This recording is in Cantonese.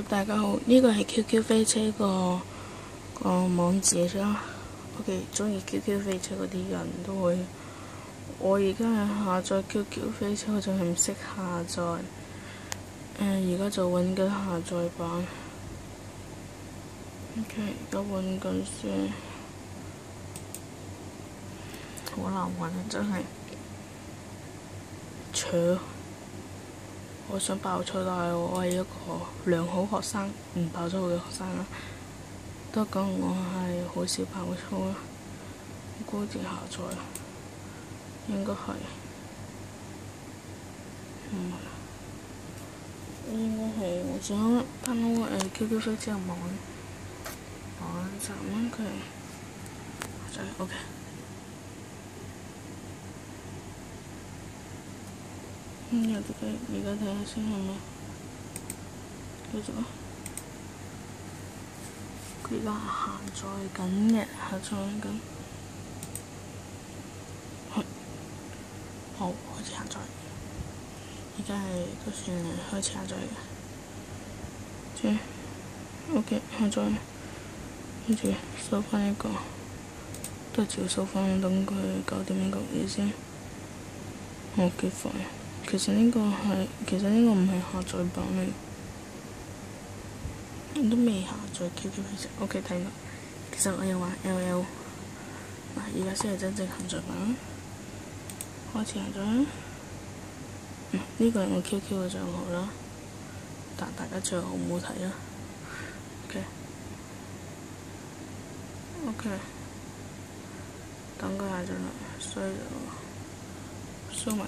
大家好，呢個係 QQ 飛車個網址啦。OK，中意 QQ 飛車嗰啲人都會。我而家係下載 QQ 飛車，我就係唔識下載。而家就揾緊下載版。OK，而家揾緊先，好難揾啊！真係。我想爆粗，但係我係一個良好學生，唔爆粗嘅學生啦。都講我係好少爆粗啦。高鐵下載，應該係，應該係我想 download QQ 飛車網站啦，佢就係 OK。有啲嘅，而家睇下先係咪？繼續啊！佢而家下載緊嘅，下載緊。好，開始下載。而家係都算開始下載嘅。OK，下載。跟住收翻一個，都係照收翻，等佢搞掂呢個嘢先。好幾快。其實呢個唔係下載版嚟，我都未下載 QQ 飛車。OK，睇到。其實我有玩 LL， 嗱，而家先係真正下載版。開始下載。呢個係我 QQ 嘅帳號啦，但大家最好唔好睇啦。OK，等佢下載啦，所以就收埋。